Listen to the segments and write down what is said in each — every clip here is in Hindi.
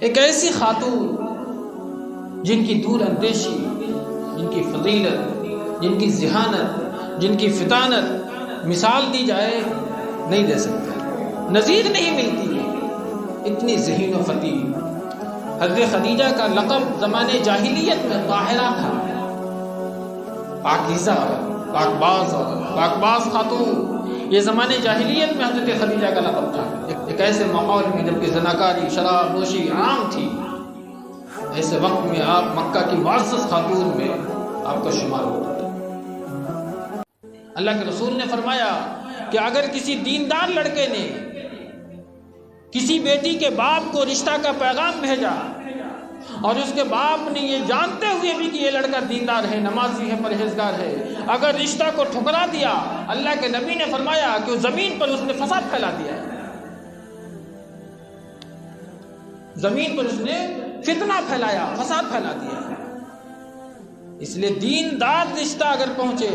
एक ऐसी खातून जिनकी दूर अंदेशी, जिनकी फजीलत, जिनकी ज़हानत, जिनकी फितानत मिसाल दी जाए नहीं दे सकता, नज़ीर नहीं मिलती है। इतनी ज़हीन व फ़तीह। हज़रत खदीजा का लक़ब ज़माने जाहिलियत में ताहिरा था, पाकीज़ा, पाकबाज़ खातून। ये ज़माने जाहिलियत में हज़रत खदीजा का लक़ब था। एक ऐसे माहौल में जबकि ज़नाकारी, शराब नोशी आम थी, ऐसे वक्त में आप मक्का की मुअज़्ज़ज़ खातून में आपका शुमार होता था। अल्लाह के रसूल ने फरमाया कि अगर किसी दीनदार लड़के ने किसी बेटी के बाप को रिश्ता का पैगाम भेजा और उसके बाप ने ये जानते हुए भी कि ये लड़का दीनदार है, नमाजी है, परहेजगार है, अगर रिश्ता को ठुकरा दिया, अल्लाह के नबी ने फरमाया कि उस जमीन पर उसने फसाद फैला दिया है, जमीन पर उसने फितना फैलाया, फसाद फैला दिया है। इसलिए दीनदार रिश्ता अगर पहुंचे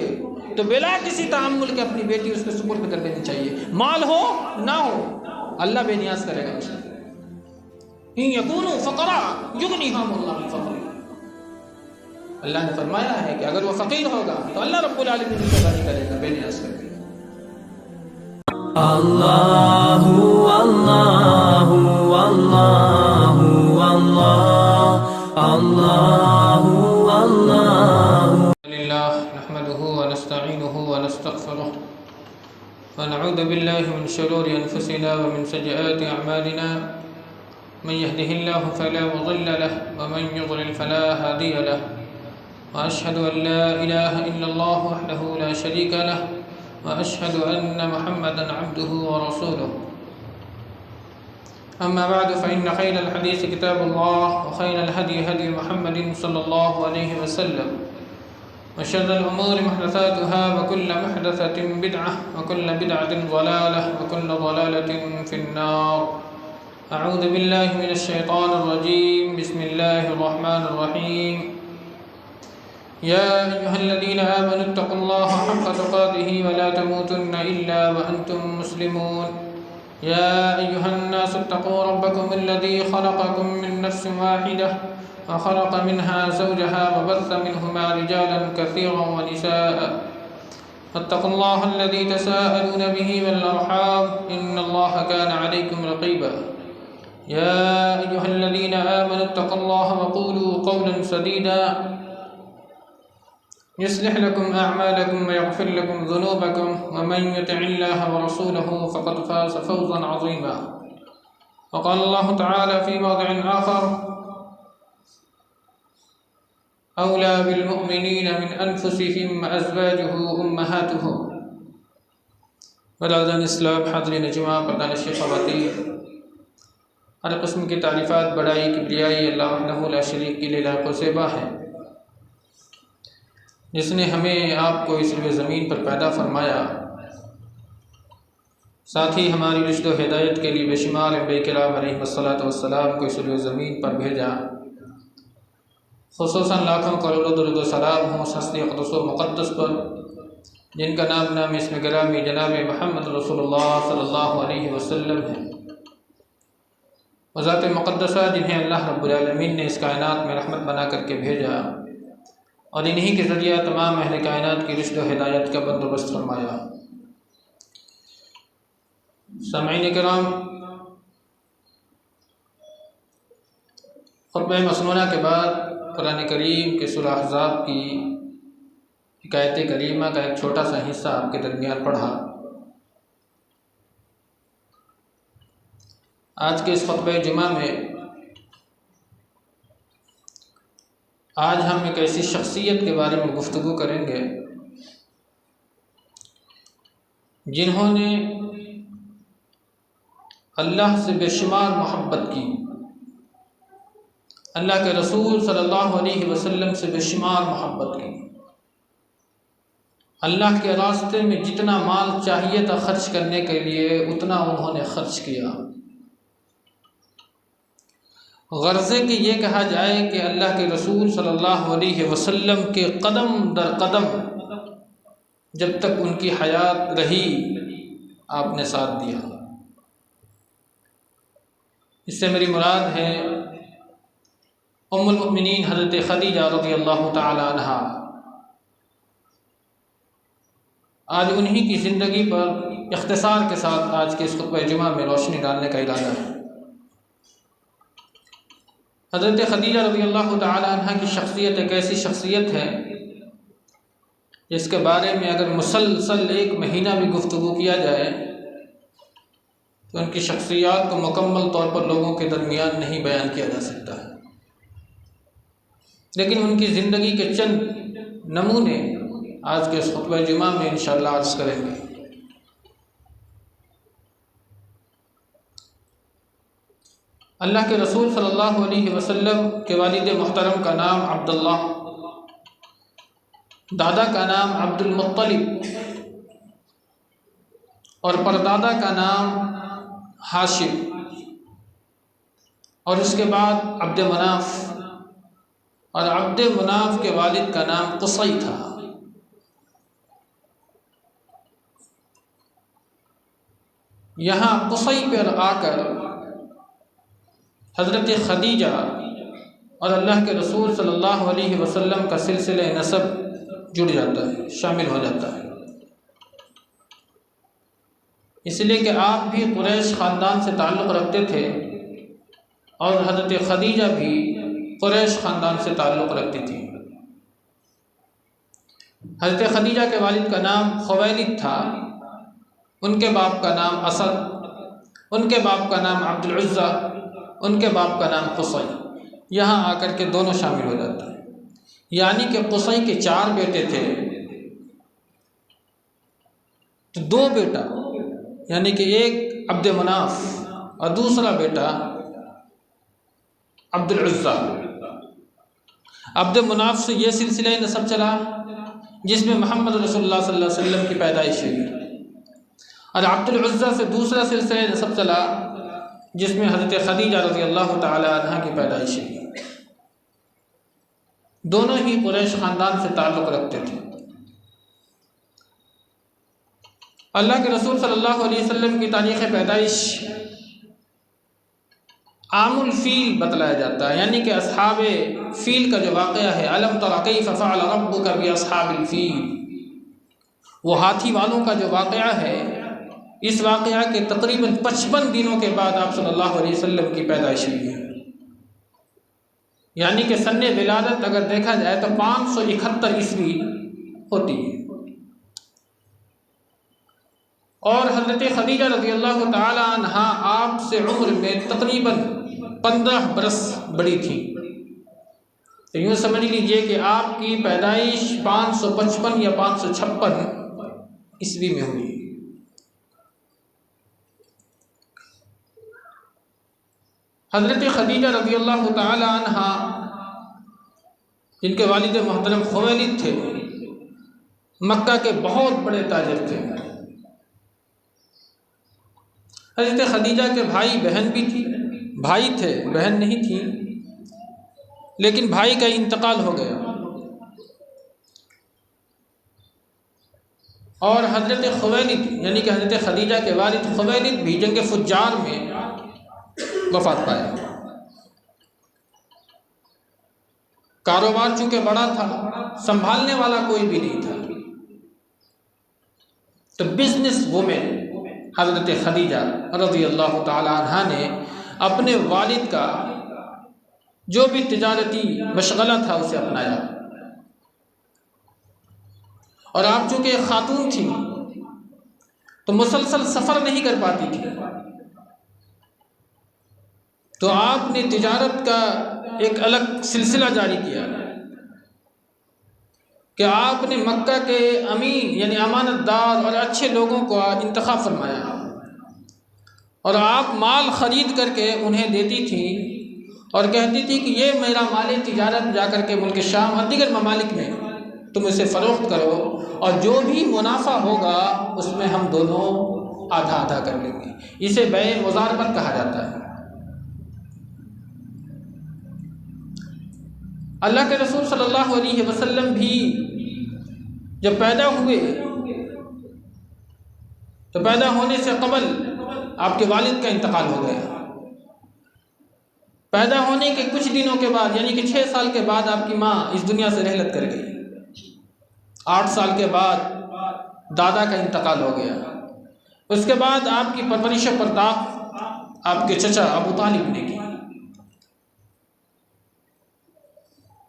तो बिला किसी तामुल के अपनी बेटी उसके सुपुर्द कर देनी चाहिए। माल हो ना हो, अल्लाह बेनियाज करेगा उसे। फ़क़रा युग़निहुमुल्लाहु मिन फ़क़्रिही। अल्लाह ने फरमाया है कि अगर वो फ़कीर होगा तो अल्लाह रब्बुल आलमीन उसको गानी करेगा, बेनियाज करेगा। अल्लाहु अल्लाहु अल्लाहु अल्लाहु अल्लाहु लिल्लाह नहमदुहु व नस्तईनुहुहु व नस्तग़फिरुह व नऊज़ु बिल्लाहि मिन शुरूरि अनफुसिना व मिन सय्यिआति अअमालिना मन यहदिहिल्लाहु फला मुज़िल्ल लहु व मन युज़लिल फला हादिय लहु व अशहदु अन ला इलाहा इल्लल्लाहु वहदहु ला शरीका लहु व अशहदु अन्न मुहम्मदन अब्दुहु व रसूलुहु। अम्मा बअद फ़इन्न खैरल हदीस किताबुल्लाह व खैरल हदी हदी मुहम्मदिन सल्लल्लाहु अलैहि वसल्लम व शर्रल उमूरि मुहदसातुहा व कुल्लु मुहदसतिन बिदअह व कुल्लु बिदअतिन ज़लालह व कुल्लु ज़लालतिन फिन्नार। अऊज़ु बिल्लाहि मिनश शैतानिर रजीम। बिस्मिल्लाहिर रहमानिर रहीम। या अय्युहल्लज़ीना आमनुत्तक़ुल्लाहा हक़्क़ तुक़ातिही व ला तमूतुन्ना इल्ला व अंतुम मुस्लिमून। या अय्युहन्नासुत्तक़ू रब्बकुमुल्लज़ी ख़लक़कुम मिन नफ़्सिन वाहिदह व ख़लक़ मिनहा ज़ौजहा व बस्स मिनहुमा रिजालन कसीरन व निसाअ। वत्तक़ुल्लाहल्लज़ी तसाअलून बिही वल अर्हाम इन्नल्लाहा काना अलैकुम रक़ीबा। या अय्युहल्लज़ीना आमनुत्तक़ुल्लाहा व क़ूलू क़ौलन सदीदा युस्लिह लकुम अअमालकुम व यग़फ़िर लकुम ज़ुनूबकुम व मन युतिइल्लाह व रसूलहु फ़क़द फ़ाज़ फ़ौज़न अज़ीमा। व क़ाल अल्लाहु तआला फ़ी मौज़िइन आख़र औला बिल मुअमिनीना मिन अनफुसिहिम व अज़वाजुहु उम्महातुहुम। बरादरान इस्लाम, हाज़रीन जुमा, पर्दानशीं ख़वातीन, हर किस्म की तारीफ़ात, बड़ाई, किब्रियाई अल्लाह वहदहु ला शरीक की लायक़ व ज़ेबा है, जिसने हमें आपको इस ज़मीन पर पैदा फरमाया, साथ ही हमारी रुश्द व हिदायत के लिए बेशुमार अंबिया किराम अलैहिमुस्सलातु वस्सलाम को इस ज़मीन पर भेजा। ख़ुसूसन लाखों करोड़ों दुरूद व सलाम हों उस हस्ती क़ुद्दुस व मुक़द्दस पर जिनका नाम इसमें गिरामी जनाब मुहम्मद रसूलुल्लाह सल्लल्लाहु अलैहि वसल्लम है। वज़ात मुक़द्दसा जिन्हें अल्लाह रब्बुल आलमीन ने इस कायनात में रहमत बना करके भेजा और इन्हीं के ज़रिया तमाम अहले कायनात की रुश्द व हिदायत का बंदोबस्त फरमाया। सामईन किराम, ख़ुतबा मसनूना के बाद कुरान करीम के सूरह अहज़ाब की हिकायत करीमा का एक छोटा सा हिस्सा आपके दरमियान पढ़ा। आज के इस ख़ुतबा जुमा में आज हम एक ऐसी शख्सियत के बारे में गुफ्तगू करेंगे जिन्होंने अल्लाह से बेशुमार मोहब्बत की, अल्लाह के रसूल सल्लल्लाहु अलैहि वसल्लम से बेशुमार मोहब्बत की, अल्लाह के रास्ते में जितना माल चाहिए था खर्च करने के लिए उतना उन्होंने खर्च किया। गर्ज़े कि ये कहा जाए कि अल्लाह के रसूल सल्लल्लाहु अलैहि वसल्लम के कदम दर कदम जब तक उनकी हयात रही आपने साथ दिया। इससे मेरी मुराद है उम्मुल मुमिनीन हज़रत खदीजा रज़ियल्लाहु ताला अन्हा। आज उन्हीं की ज़िंदगी पर इख्तिसार के साथ आज के इस खुतबा जुमा में रोशनी डालने का इरादा है। हज़रत खदीजा रज़ियल्लाहु ताला अन्हा की शख्सियत एक ऐसी शख्सियत है जिसके बारे में अगर मुसलसल 1 महीना भी गुफ्तगू किया जाए तो उनकी शख्सियत को मुकम्मल तौर पर लोगों के दरमियान नहीं बयान किया जा सकता है। लेकिन उनकी ज़िंदगी के चंद नमूने आज के इस खुतबा जुमा में इंशाअल्लाह अर्ज़ करेंगे। अल्लाह के रसूल सल्लल्लाहु अलैहि वसल्लम के वालिद मोहतरम का नाम अब्दुल्लाह, दादा का नाम अब्दुल मुत्तलिब और परदादा का नाम हाशिम और उसके बाद अब्द मनाफ और अब्द मनाफ के वालिद का नाम कुसई था। यहाँ कुसई पर आकर हज़रत खदीजा और अल्लाह के रसूल सल्लल्लाहु अलैहि वसल्लम का सिलसिला नसब जुड़ जाता है, शामिल हो जाता है। इसलिए कि आप भी कुरैश ख़ानदान से ताल्लुक़ रखते थे और हज़रत खदीजा भी कुरैश ख़ानदान से ताल्लुक़ रखती थी। हज़रत खदीजा के वालिद का नाम खुवैलिद था, उनके बाप का नाम असद, उनके बाप का नाम अब्दुल उज़्ज़ा, उनके बाप का नाम कुसई। यहाँ आकर के दोनों शामिल हो जाते हैं। यानी कि कुसई के 4 बेटे थे तो 2 बेटा यानी कि एक अब्द मनाफ और दूसरा बेटा अब्दुल उज़्ज़ा। अब्द मनाफ से ये सिलसिला नसब चला जिसमें मोहम्मद रसूलुल्लाह सल्लल्लाहु अलैहि वसल्लम की पैदाइश हुई और अब्दुल उज़्ज़ा से दूसरा सिलसिला नसब चला जिसमें हज़रत खदीजा रज़ियल्लाहु ताला अन्हा की पैदाइश हुई। दोनों ही कुरैश ख़ानदान से ताल्लुक़ रखते थे। अल्लाह के रसूल सल्लल्लाहु अलैहि वसल्लम की तारीख़ पैदाइश आमुल फ़ील बतलाया जाता है, यानी कि अस्हाबे फ़ील का जो वाक़या है, अलम तरा कैफ़ फ़अल रब्बुका बि अस्हाबिल फ़ील, वो हाथी वालों का जो वाक़या है, इस वाक़या के तकरीबन 55 दिनों के बाद आप सल्लल्लाहु अलैहि वसल्लम की पैदाइश हुई है। यानी कि सन्ने विलादत अगर देखा जाए तो 571 ईस्वी होती है। और हज़रत खदीजा रज़ियल्लाहु ताला अन्हा आपसे उम्र में तकरीबन 15 बरस बड़ी थी। तो यूँ समझ लीजिए कि आपकी पैदाइश 555 या 556 ईस्वी में हुई। हज़रत खदीजा रज़ियल्लाहु ताला अन्हा जिनके वालिद मोहतरम खुवैलिद थे, मक्का के बहुत बड़े ताजिर थे। हज़रत खदीजा के भाई बहन भी थी, भाई थे बहन नहीं थी, लेकिन भाई का इंतकाल हो गया और हज़रत खुवैलिद यानी कि हज़रत खदीजा के वालिद खुवैलिद भी जंग फुज्जार में वफ़ात पाया। कारोबार चूँकि बड़ा था, संभालने वाला कोई भी नहीं था, तो बिजनेस वुमेन हज़रत खदीजा रज़ियल्लाहु ताला अन्हा ने अपने वालिद का जो भी तिजारती मशगला था उसे अपनाया। और आप चूँकि एक खातून थी तो मुसलसल सफ़र नहीं कर पाती थी, तो आपने तिजारत का एक अलग सिलसिला जारी किया कि आपने मक्का के अमीन यानी अमानतदार और अच्छे लोगों को इंतखाब फरमाया और आप माल ख़रीद करके उन्हें देती थी और कहती थी कि ये मेरा माल तिजारत जाकर के मुल्क शाम और दीगर ममालिक में तुम इसे फ़रोख्त करो और जो भी मुनाफा होगा उसमें हम दोनों आधा आधा कर लेंगे। इसे बे मुज़ारबत कहा जाता है। अल्लाह के रसूल सल्लल्लाहु अलैहि वसल्लम भी जब पैदा हुए तो पैदा होने से कबल आपके वालिद का इंतकाल हो गया। पैदा होने के कुछ दिनों के बाद यानी कि 6 साल के बाद आपकी माँ इस दुनिया से रहलत कर गई। 8 साल के बाद दादा का इंतकाल हो गया। उसके बाद आपकी परवरिश बर्दाश्त आपके चचा अबू तालिब ने की।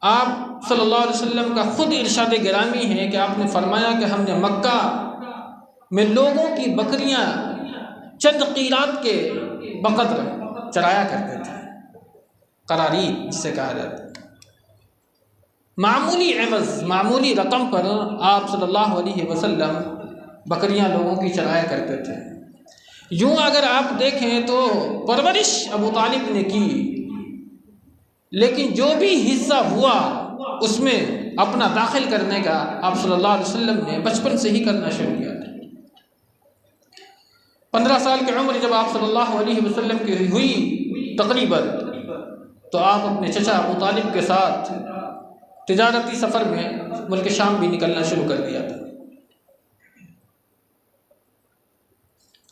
आप सल्लल्लाहु अलैहि वसल्लम का खुद इरशाद गिरामी है कि आपने फरमाया कि हमने मक्का में लोगों की बकरियां चंद कीरात के बकदर चराया करते थे, करारीत जिसे कहा जाता है। मामूली एवज़, मामूली रकम पर आप सल्लल्लाहु अलैहि वसल्लम बकरियां लोगों की चराया करते थे। यूँ अगर आप देखें तो परवरिश अबू तालिब ने की, लेकिन जो भी हिस्सा हुआ उसमें अपना दाखिल करने का आप सल्लल्लाहु अलैहि वसल्लम ने बचपन से ही करना शुरू किया था। 15 साल की उम्र जब आप सल्लल्लाहु अलैहि वसल्लम की हुई तकरीबन, तो आप अपने चचा अबू तालिब के साथ तिजारती सफ़र में मुल्क शाम भी निकलना शुरू कर दिया था।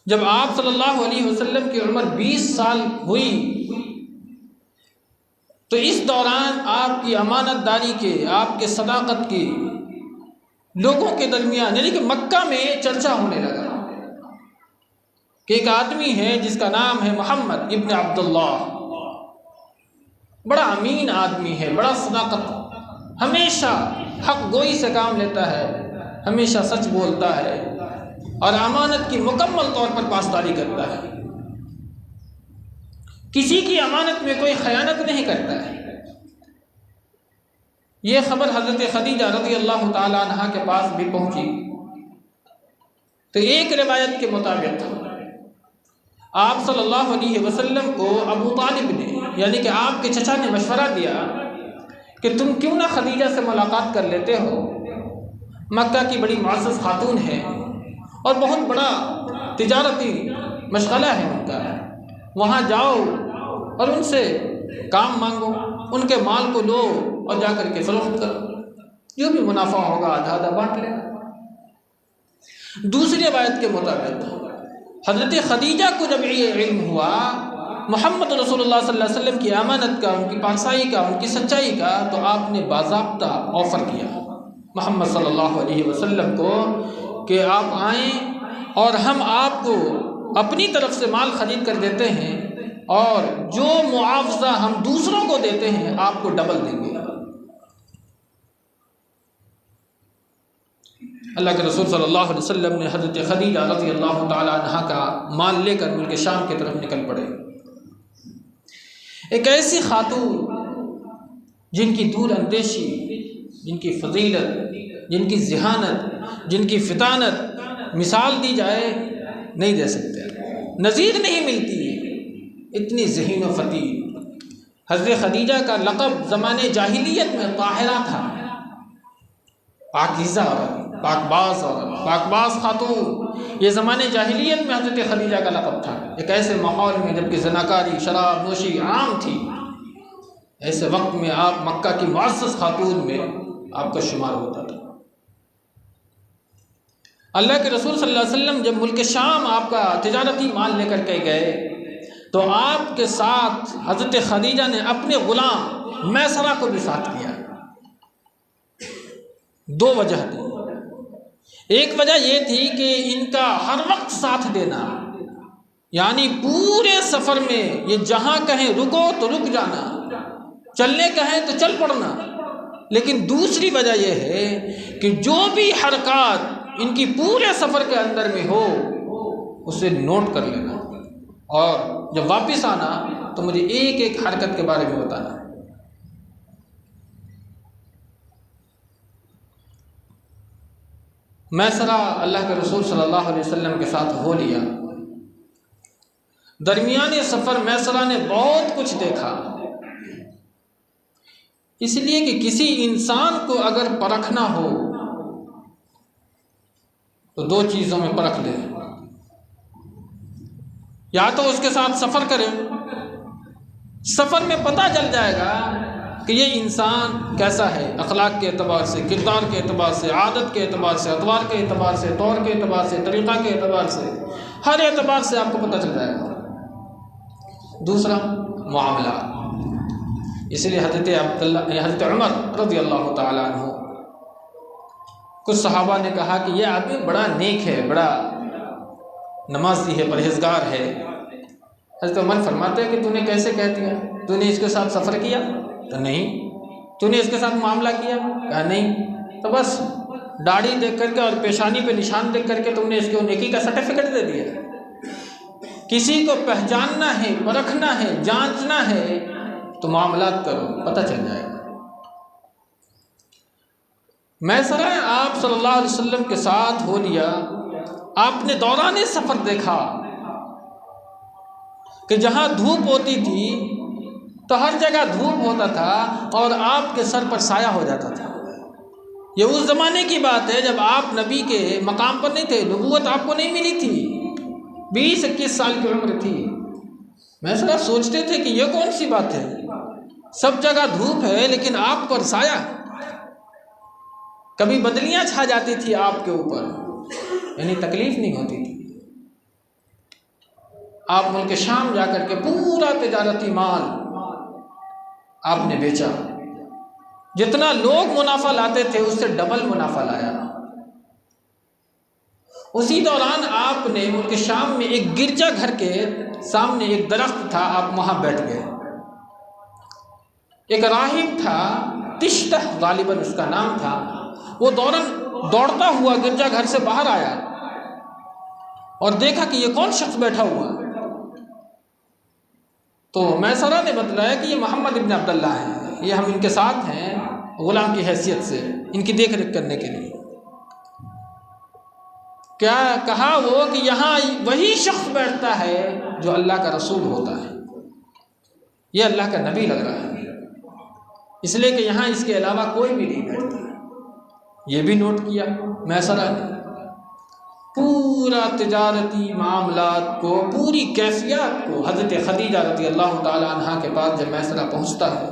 जब आप सल्लल्लाहु अलैहि वसल्लम की उम्र 20 साल हुई, तो इस दौरान आपकी अमानतदारी के, आपके सदाकत की लोगों के दरमियान यानी कि मक्का में चर्चा होने लगा कि एक आदमी है जिसका नाम है मोहम्मद इब्न अब्दुल्लाह। बड़ा अमीन आदमी है, बड़ा सदाकत, हमेशा हक गोई से काम लेता है, हमेशा सच बोलता है और अमानत की मुकम्मल तौर पर पासदारी करता है। किसी की अमानत में कोई खयानत नहीं करता है। ये खबर हज़रत खदीजा रज़ी अल्लाह ताला अन्हा के पास भी पहुंची। तो एक रिवायत के मुताबिक आप सल्लल्लाहु अलैहि वसल्लम को अबू तालिब ने यानी कि आपके चचा ने मशवरा दिया कि तुम क्यों ना खदीजा से मुलाकात कर लेते हो। मक्का की बड़ी मुअज़्ज़ज़ खातून है और बहुत बड़ा तिजारती मशगला है उनका। वहाँ जाओ और उनसे काम मांगो, उनके माल को लो और जा कर के फरोख्त करो, जो भी मुनाफा होगा आधा आधा बांट लेना। दूसरी रिवायत के मुताबिक हज़रत खदीजा को जब ये इल्म हुआ मोहम्मद रसूलुल्लाह सल्लल्लाहु अलैहि वसल्लम की अमानत का, उनकी पारसाई का, उनकी सच्चाई का, तो आपने बाज़ाब्ता ऑफ़र किया मोहम्मद सल्लल्लाहु अलैहि वसल्लम को कि आप आएँ और हम आपको अपनी तरफ से माल ख़रीद कर देते हैं और जो मुआवजा हम दूसरों को देते हैं आपको डबल देंगे। अल्लाह के रसूल सल्लल्लाहु अलैहि वसल्लम ने हज़रत खदीजा रज़ी अल्लाह ताला अन्हा का माल लेकर मुल्क शाम की तरफ निकल पड़े। एक ऐसी खातून जिनकी दूर अंदेशी, जिनकी फजीलत, जिनकी ज़हानत, जिनकी फितानत मिसाल दी जाए नहीं दे सकते, नज़ीर नहीं मिलती है, इतनी ज़हीन व फ़तीह। हज़रत खदीजा का लक़ब ज़माने जाहिलियत में ताहिरा था, पाकीज़ा औरत, पाकबाज औरत, पाकबाज खातून। ये ज़माने जाहिलियत में हज़रत खदीजा का लक़ब था। एक ऐसे माहौल में जबकि ज़नाकारी, शराब नोशी आम थी, ऐसे वक्त में आप मक्का की मुअज़्ज़ज़ खातून में आपका शुमार होता था। अल्लाह के रसूल सल्लल्लाहु अलैहि वसल्लम जब मुल्क शाम आपका तिजारती माल लेकर के गए, तो आपके साथ हज़रत खदीजा ने अपने ग़ुलाम मैसरा को भी साथ किया। 2 वजह थी। एक वजह यह थी कि इनका हर वक्त साथ देना, यानी पूरे सफ़र में ये जहाँ कहें रुको तो रुक जाना, चलने कहें तो चल पड़ना। लेकिन दूसरी वजह यह है कि जो भी हरकत इनकी पूरे सफ़र के अंदर में हो उसे नोट कर लेना और जब वापस आना तो मुझे एक एक हरकत के बारे में बताना। मैसरा अल्लाह के रसूल सल्लल्लाहु अलैहि वसल्लम के साथ हो लिया। दरमियाने सफ़र मैसरा ने बहुत कुछ देखा, इसलिए कि किसी इंसान को अगर परखना हो तो 2 चीज़ों में परख ले, या तो उसके साथ सफ़र करें, सफ़र में पता चल जाएगा कि ये इंसान कैसा है, अखलाक के एतबार से, किरदार के एतबार से, आदत के एतबार से, अतवार के एतबार से, तौर के एतबार से, तरीक़ा के एतबार से, हर एतबार से आपको पता चल जाएगा। दूसरा, मामला, इसलिए हज़रत उमर रज़ी अल्लाह ताला अन्हु, कुछ सहाबा ने कहा कि यह आदमी बड़ा नेक है, बड़ा नमाजी है, परहेजगार है। हज़रत उमर फरमाते हैं कि तूने कैसे कह दिया? तूने इसके साथ सफ़र किया? तो नहीं। तूने इसके साथ मामला किया? कहा नहीं। तो बस दाढ़ी देख करके और पेशानी पे निशान देख करके तुमने इसको नेकी का सर्टिफिकेट दे दिया। किसी को पहचानना है, परखना है, जांचना है तो मामलात करो, पता चल जाएगा। मैसरा आप सल्लल्लाहु अलैहि वसल्लम के साथ हो लिया। आपने दौरान सफ़र देखा कि जहाँ धूप होती थी तो हर जगह धूप होता था और आपके सर पर साया हो जाता था। ये उस ज़माने की बात है जब आप नबी के मकाम पर नहीं थे, नबूवत आपको नहीं मिली थी, 20-21 साल की उम्र थी। मैसरा सोचते थे कि ये कौन सी बात है, सब जगह धूप है लेकिन आप पर साया। कभी बदलियां छा जाती थी आपके ऊपर, यानी तकलीफ नहीं होती थी। आप मुल्क शाम जाकर के पूरा तिजारती माल आपने बेचा, जितना लोग मुनाफा लाते थे उससे डबल मुनाफा लाया। उसी दौरान आपने मुल्क शाम में एक गिरजा घर के सामने एक दरख्त था, आप वहां बैठ गए। एक राहिब था, तिश्तह गालिबन उसका नाम था, वो दौड़ता हुआ गिरजा घर से बाहर आया और देखा कि ये कौन शख्स बैठा हुआ। तो मैसरा ने बतलाया कि ये मोहम्मद इब्न अब्दुल्लाह हैं, ये हम इनके साथ हैं गुलाम की हैसियत से, इनकी देख रेख करने के लिए। क्या कहा वो कि यहाँ वही शख्स बैठता है जो अल्लाह का रसूल होता है, ये अल्लाह का नबी लग रहा है, इसलिए कि यहाँ इसके अलावा कोई भी नहीं बैठता। ये भी नोट किया मैसरा ने। पूरा तिजारती मामलात को, पूरी कैफियत को हज़रत खदीजा रज़ी अल्लाह ताला अन्हा के पास जब मैसरा पहुँचता है,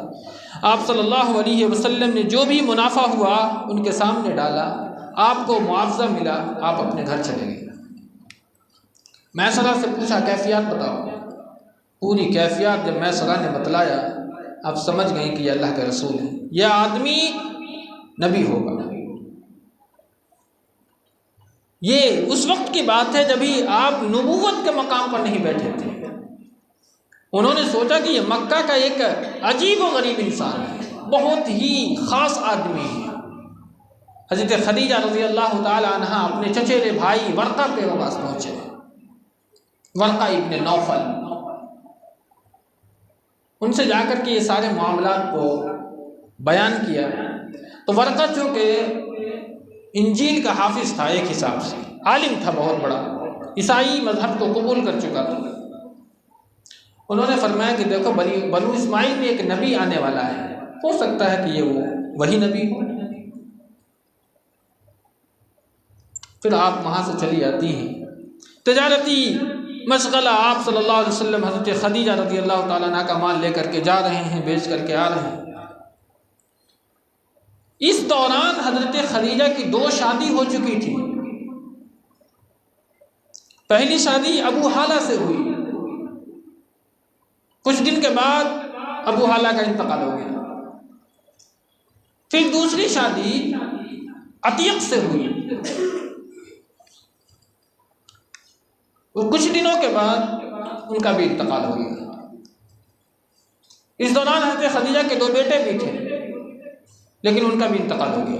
आप सल्लल्लाहु अलैहि वसल्लम ने जो भी मुनाफा हुआ उनके सामने डाला, आपको मुआवजा मिला, आप अपने घर चले गए। मैसरा से पूछा कैफियत बताओ। पूरी कैफियत जब मैसरा ने बतलाया, आप समझ गए कि यह अल्लाह के रसूल है, यह आदमी नबी होगा। ये उस वक्त की बात है जब भी आप नबूवत के मकाम पर नहीं बैठे थे। उन्होंने सोचा कि ये मक्का का एक अजीब व गरीब इंसान है, बहुत ही ख़ास आदमी है। हज़रत खदीजा रज़ी अल्लाह ताला अन्हा अपने चचेरे भाई वर्क़ा के पास पहुँचे, वर्क़ा इब्न नौफल, उनसे जाकर के ये सारे मामलात को बयान किया। तो वर्क़ा चूँकि इंजील का हाफिज़ था, एक हिसाब से आलिम था बहुत बड़ा, ईसाई मज़हब को कबूल कर चुका था। उन्होंने फरमाया कि देखो बनु इस्माइल में एक नबी आने वाला है, हो सकता है कि ये वही नबी हो। फिर आप वहाँ से चली आती हैं। तिजारती मशगला, आप सल्लल्लाहु अलैहि वसल्लम हज़रत खदीजा रज़ी अल्लाह ताला अन्हा का माल ले करके जा रहे हैं, बेच करके आ रहे हैं। इस दौरान हज़रत खदीजा की 2 शादी हो चुकी थी। पहली शादी अबू हाला से हुई, कुछ दिन के बाद अबू हाला का इंतकाल हो गया। फिर दूसरी शादी अतीक से हुई, और कुछ दिनों के बाद उनका भी इंतकाल हो गया। इस दौरान हज़रत खदीजा के 2 बेटे भी थे, लेकिन उनका भी इंतकाल हो गया।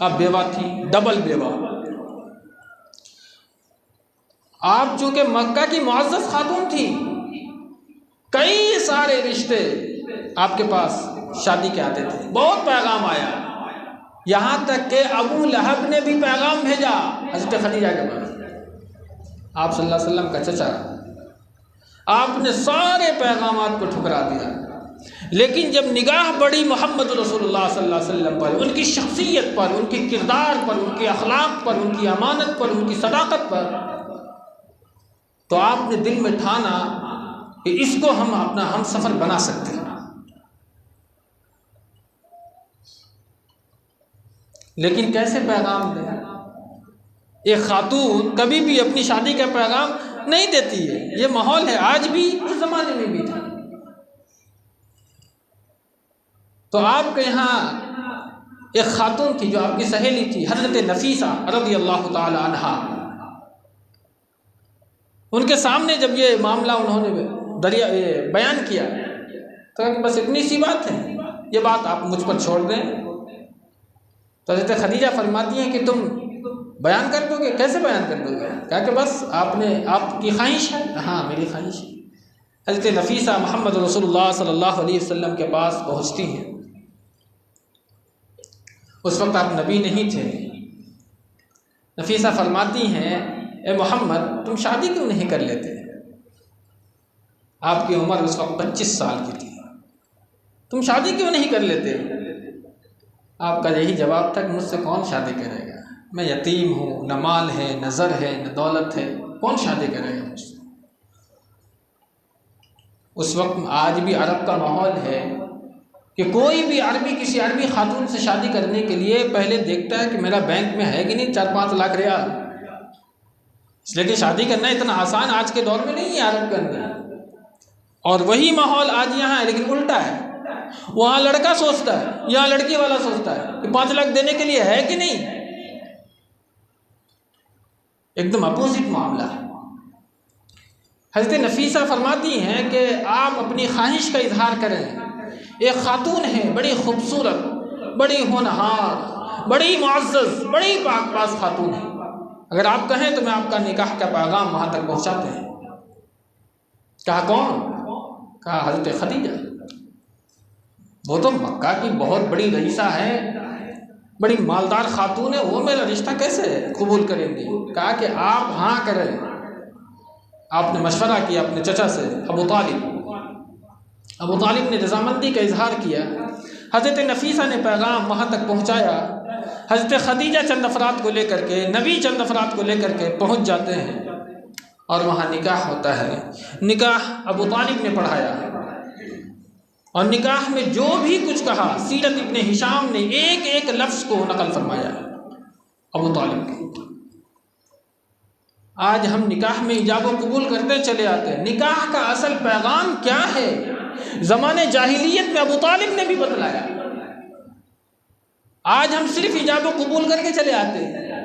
अब बेवा थी, डबल बेवा। आप चूंकि मक्का की मुअज़्ज़ज़ खातून थी, कई सारे रिश्ते आपके पास शादी के आते थे, बहुत पैगाम आया, यहाँ तक कि अबू लहब ने भी पैगाम भेजा हज़रत खदीजा के पास, आप सल्लल्लाहु अलैहि वसल्लम का चचा। आपने सारे पैगामात को ठुकरा दिया। लेकिन जब निगाह पड़ी मोहम्मद रसूलुल्लाह सल्लल्लाहु अलैहि वसल्लम पर, उनकी शख्सियत पर, उनके किरदार पर, उनके अखलाक पर, उनकी अमानत पर, उनकी सदाकत पर, तो आपने दिल में ठाना कि इसको हम अपना हम सफ़र बना सकते हैं। लेकिन कैसे पैगाम दें? एक खातून कभी भी अपनी शादी का पैगाम नहीं देती है, ये माहौल है, आज भी उस ज़माने में भी था। तो आपके यहाँ एक खातून थी जो आपकी सहेली थी, हज़रत नफीसा रज़ी अल्लाह ताला अन्हा। उनके सामने जब ये मामला उन्होंने बयान किया तो बस इतनी सी बात है, ये बात आप मुझ पर छोड़ दें। तो हज़रत खदीजा फरमाती हैं कि तुम बयान कर दोगे? कैसे बयान कर दोगे? कहा कि बस आपकी ख्वाहिश है। हाँ, मेरी ख्वाहिश है। हज़रत नफीसा मोहम्मद रसूलुल्लाह सल्लल्लाहु अलैहि वसल्लम के पास पहुँचती हैं। उस वक्त आप नबी नहीं थे। नफीसा फरमाती हैं, ए मोहम्मद, तुम शादी क्यों नहीं कर लेते? आपकी उम्र उस वक्त 25 साल की थी, तुम शादी क्यों नहीं कर लेते? आपका यही जवाब था कि मुझसे कौन शादी करेगा, मैं यतीम हूँ, न माल है, न ज़र है, न दौलत है, कौन शादी करेगा मुझसे? उस वक्त आज भी अरब का माहौल है कि कोई भी अरबी किसी अरबी खातून से शादी करने के लिए पहले देखता है कि मेरा बैंक में है कि नहीं 4-5 लाख रियाल। इसलिए कि शादी करना इतना आसान आज के दौर में नहीं है अरब के अंदर। और वही माहौल आज यहाँ है, लेकिन उल्टा है। वहाँ लड़का सोचता है, यहाँ लड़की वाला सोचता है कि 5 लाख देने के लिए है कि नहीं। एकदम अपोजिट मामला है। हज़रत नफीसा फरमाती हैं कि आप अपनी ख्वाहिश का इजहार करें। एक खातून है, बड़ी खूबसूरत, बड़ी होनहार, बड़ी मुअज़्ज़ज़, बड़ी पाक खातून है। अगर आप कहें तो मैं आपका निकाह का पैगाम वहाँ तक पहुँचाते हैं। कहा कौन? कहा हज़रत खदीजा। वो तो मक्का की बहुत बड़ी रईसा है, बड़ी मालदार खातून है, वो मेरा रिश्ता कैसे कबूल करेंगी? कहा कि आप हाँ करें। आपने मशवरा किया अपने चचा से, अबू तालिब ने रज़ामंदी का इजहार किया। हज़रत नफीसा ने पैगाम वहाँ तक पहुँचाया। हज़रत खदीजा चंद अफराद को लेकर के, नबी चंद अफराद को लेकर के पहुँच जाते हैं और वहाँ निकाह होता है। निकाह अबू तालिब ने पढ़ाया और निकाह में जो भी कुछ कहा सीरत इब्ने हिशाम ने एक एक लफ्ज़ को नकल फरमाया अबू तालिब के। आज हम निकाह में इजाब व कबूल करते चले आते हैं। निकाह का असल पैगाम क्या है, ज़माने जाहिलियत में अबू तालिब ने भी बतलाया। आज हम सिर्फ इजाब व कबूल करके चले आते हैं।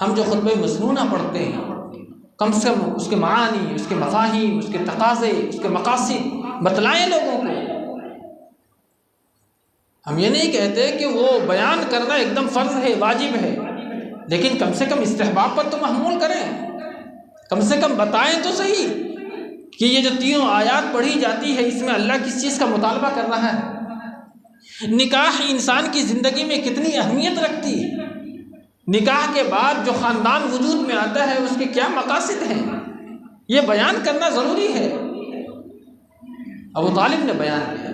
हम जो खुतबे मसनूना पढ़ते हैं, कम से कम उसके मानी, उसके मफाहिम, उसके तकाज़े, उसके मकासिद बतलाएं लोगों को। हम ये नहीं कहते कि वो बयान करना एकदम फ़र्ज़ है, वाजिब है, लेकिन कम से कम इस्तेहबाब पर तो महमूल करें। कम से कम बताएं तो सही कि ये जो 3 आयात पढ़ी जाती है इसमें अल्लाह किस चीज़ का मुतालबा कर रहा है। निकाह इंसान की ज़िंदगी में कितनी अहमियत रखती है। निकाह के बाद जो ख़ानदान वजूद में आता है उसके क्या मकासिद हैं, ये बयान करना ज़रूरी है। अबू तालिब ने बयान किया।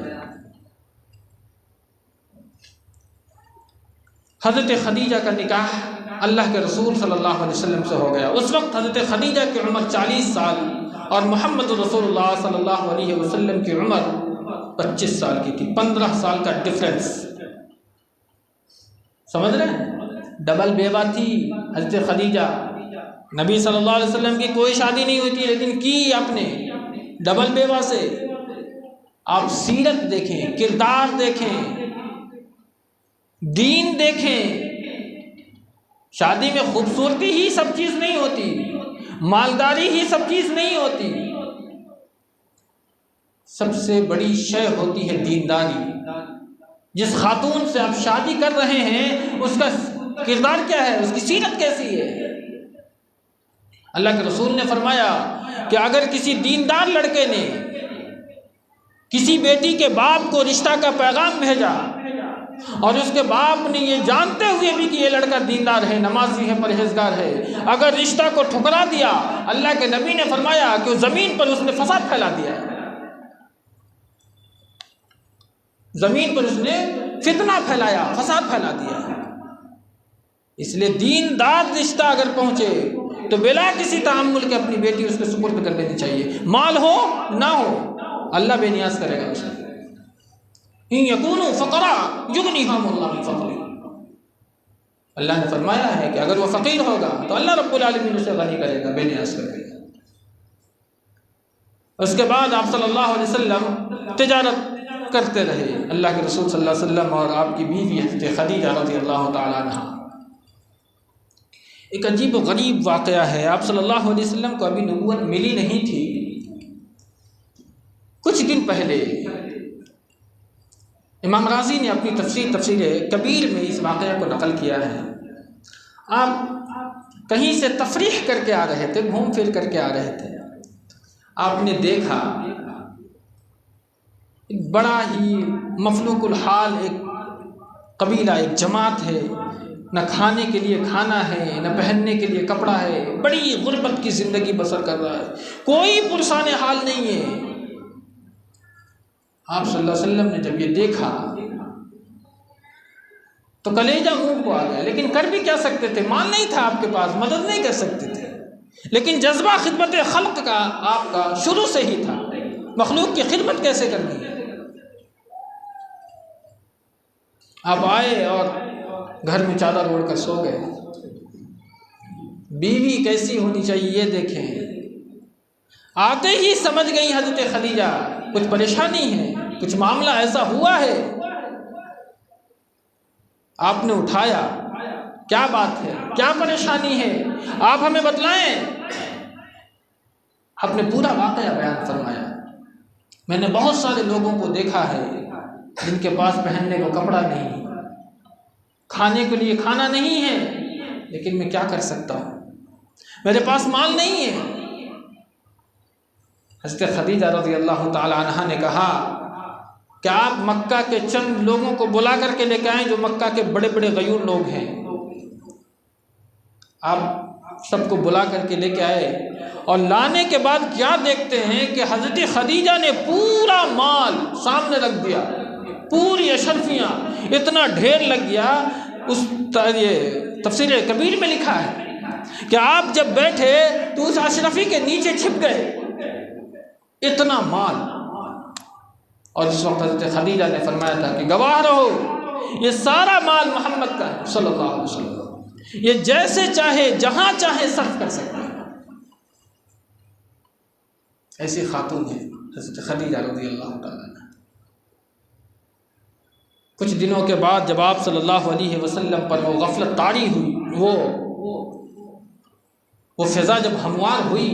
हज़रत खदीजा का निकाह अल्लाह के रसूल सल्लल्लाहु अलैहि वसल्लम से हो गया। उस वक्त हज़रत खदीजा की उम्र 40 साल और मोहम्मद रसूलुल्लाह सल्लल्लाहु अलैहि वसल्लम की उम्र 25 साल की थी। 15 साल का डिफरेंस, समझ रहे हैं? डबल बेवा थी हज़रत खदीजा। नबी सल्लल्लाहु अलैहि वसल्लम की कोई शादी नहीं हुई थी, लेकिन की आपने डबल बेवा से। आप सीरत देखें, किरदार देखें, दीन देखें। शादी में खूबसूरती ही सब चीज़ नहीं होती, मालदारी ही सब चीज़ नहीं होती। सबसे बड़ी शय होती है दीनदारी। जिस खातून से आप शादी कर रहे हैं उसका किरदार क्या है, उसकी सीरत कैसी है। अल्लाह के रसूल ने फरमाया कि अगर किसी दीनदार लड़के ने किसी बेटी के बाप को रिश्ता का पैगाम भेजा और उसके बाप ने ये जानते हुए भी कि ये लड़का दीनदार है, नमाजी है, परहेजगार है, अगर रिश्ता को ठुकरा दिया, अल्लाह के नबी ने फरमाया कि ज़मीन पर उसने फसाद फैला दिया है। ज़मीन पर उसने फितना फैलाया, फसाद फैला दिया है। इसलिए दीनदार रिश्ता अगर पहुँचे तो बिला किसी तामुल के अपनी बेटी उसके सुपुर्द कर देनी चाहिए। माल हो ना हो, अल्लाह बेनियाज करेगा उसे। फ़क़रा युग़निहुमुल्लाहु मिन फ़ज़लिही। अल्लाह ने फरमाया है कि अगर वो फ़कीर होगा तो अल्लाह रब्बुल आलमीन उसे गनी करेगा, बेनियाज करेगा। उसके बाद आप सल्लल्लाहु अलैहि वसल्लम तिजारत करते रहे अल्लाह के रसूल सल्लल्लाहु अलैहि वसल्लम और आपकी बीवी हज़रत खदीजा रज़ियल्लाहु ताला अन्हा। एक अजीब व गरीब वाक़या है। आप सल्लल्लाहु अलैहि वसल्लम को अभी नबूवत मिली नहीं थी। कुछ दिन पहले इमाम राज़ी ने अपनी तफसीर कबीर में इस वाक़या को नकल किया है। आप कहीं से तफरीह करके आ रहे थे, घूम फिर करके आ रहे थे। आपने देखा एक बड़ा ही मफलूकुल हाल एक कबीला, एक जमात है, न खाने के लिए खाना है, न पहनने के लिए कपड़ा है, बड़ी गुर्बत की ज़िंदगी बसर कर रहा है, कोई पुरसाने हाल नहीं है। आप सल्लल्लाहु अलैहि वसल्लम ने जब ये देखा तो कलेजा मुंह को आ गया, लेकिन कर भी क्या सकते थे, माल नहीं था आपके पास, मदद नहीं कर सकते थे। लेकिन जज्बा खिदमत खल्क का आपका शुरू से ही था, मखलूक की खिदमत कैसे करनी है। आप आए और घर में चादर ओढ़ कर सो गए। बीवी कैसी होनी चाहिए ये देखें। आते ही समझ गई हज़रत खदीजा कुछ परेशानी है, कुछ मामला ऐसा हुआ है। आपने उठाया, क्या बात है, क्या परेशानी है, आप हमें बतलाएं। आपने पूरा वाक़या बयान फरमाया। मैंने बहुत सारे लोगों को देखा है जिनके पास पहनने को कपड़ा नहीं, खाने के लिए खाना नहीं है, लेकिन मैं क्या कर सकता हूँ, मेरे पास माल नहीं है। हज़रत खदीजा रज़ियल्लाहु ताला अन्हा ने कहा कि आप मक्का के चंद लोगों को बुला करके लेके आए जो मक्का के बड़े बड़े गयूर लोग हैं। आप सबको बुला करके लेके आए और लाने के बाद क्या देखते हैं कि हज़रत खदीजा ने पूरा माल सामने रख दिया, पूरी अशरफियाँ, इतना ढेर लग गया। उस ये तफसीर कबीर में लिखा है कि आप जब बैठे तो उस अशरफी के नीचे छिप गए, इतना माल। और इस वक्त हज़रत खदीजा ने फरमाया था कि गवाह रहो, ये सारा माल मोहम्मद का है सल्लल्लाहु अलैहि वसल्लम, ये जैसे चाहे जहाँ चाहे सर्फ कर सकते हैं। ऐसी खातून है हज़रत खदीजा रज़ियल्लाहु ताला अन्हा। कुछ दिनों के बाद जब आप सल्लल्लाहु अलैहि वसल्लम पर वो गफलत तारी हुई, वो फ़िज़ा जब हमवार हुई,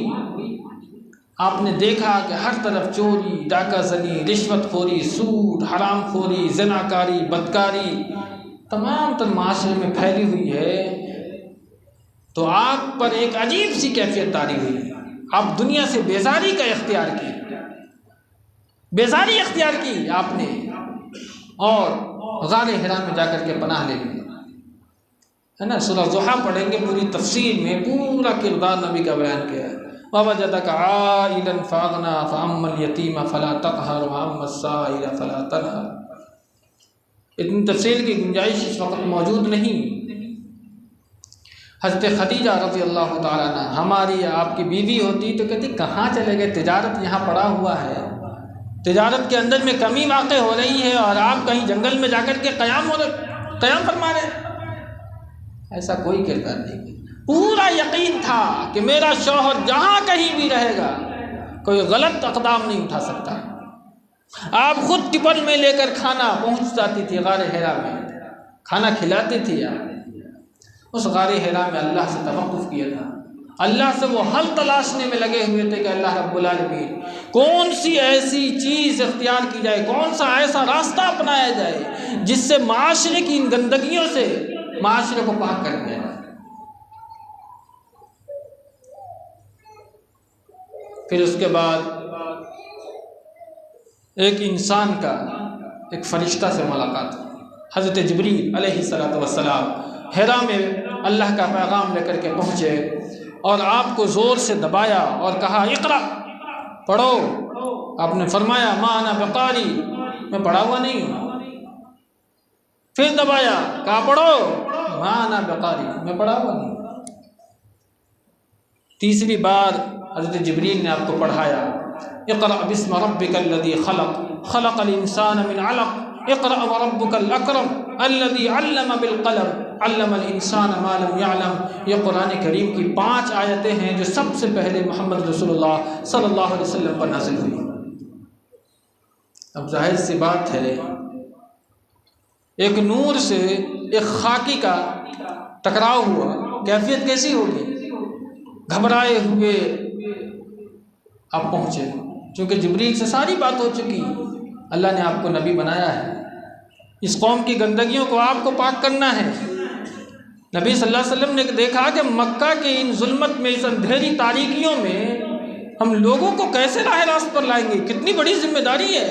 आपने देखा कि हर तरफ चोरी, डाका ज़नी, रिश्वतखोरी, सूद, हरामखोरी, ज़िनाकारी, बदकारी तमाम तर माशरे में फैली हुई है। तो आप पर एक अजीब सी कैफियत तारी हुई। आप दुनिया से बेजारी का इख्तियार की, बेजारी इख्तियार की आपने, और गारे हिरा में जाकर के पनाह ले ली, है ना। सूरह ज़ुहा पढ़ेंगे, पूरी तफसीर में पूरा किरदार नबी का बयान किया है। ववजदक आइलन फागना फअम्मल यतीम फला तक़हर वअम्मस साइल फला तनहर। इतनी तफसील की गुंजाइश इस वक्त मौजूद नहीं। हज़रत खदीजा रज़ियल्लाहु ताला अन्हा हमारी आपकी बीवी होती तो कहती कहाँ चले गए, तिजारत यहाँ पड़ा हुआ है, तिजारत के अंदर में कमी वाक़ई हो रही है और आप कहीं जंगल में जाकर के क़याम फरमा रहे। ऐसा कोई किरदार नहीं। पूरा यकीन था कि मेरा शौहर जहाँ कहीं भी रहेगा कोई गलत अक़दाम नहीं उठा सकता। आप खुद टिपल में लेकर खाना पहुँच जाती थी, गारे हिरा में खाना खिलाती थी। आप उस गारे हिरा में अल्लाह से तवक्कुफ़ किया था, अल्लाह से वो हल तलाशने में लगे हुए थे कि अल्लाह रब्बुल आलमीन कौन सी ऐसी चीज़ इख्तियार की जाए, कौन सा ऐसा रास्ता अपनाया जाए जिससे माशरे की इन गंदगियों से माशरे को पाक कर दिया जाए। फिर उसके बाद एक इंसान का एक फरिश्ता से मुलाकात, हज़रत जिब्रील अलैहिस्सलातु वस्सलाम हिरा में अल्लाह का पैगाम लेकर के पहुँचे और आपको ज़ोर से दबाया और कहा इक़रा, पढ़ो। आपने फरमाया मा अना बिक़ारी, मैं पढ़ा हुआ नहीं हूँ। फिर दबाया, कहा पढ़ो, मा अना बिक़ारी, मैं पढ़ा हुआ नहीं। तीसरी बार हज़रत जिब्रील ने आपको पढ़ाया इक़रा बिस्मि रब्बिकल लज़ी खलक़ खलक़ल इंसान मिन अलक़ इक़रा व रब्बुकल अकरम अल्लज़ी अल्लम बिल क़लम अल्लमल इंसान मा लम यअलम। ये कुरान करीम की 5 आयतें हैं जो सबसे पहले मोहम्मद रसूलुल्लाह सल्लल्लाहु अलैहि वसल्लम पर नाज़िल हुई। अब जाहिर सी बात है, एक नूर से एक खाकी का टकराव हुआ, कैफियत कैसी होगी? घबराए हुए आप पहुँचे, क्योंकि जिब्रील से सारी बात हो चुकी, अल्लाह ने आपको नबी बनाया है, इस कौम की गंदगियों को आपको पाक करना है। नबी सल्लल्लाहु अलैहि वसल्लम ने देखा कि मक्का के इन जुल्मत में, इस अंधेरी तारीकियों में हम लोगों को कैसे राह रास्त पर लाएंगे। कितनी बड़ी जिम्मेदारी है,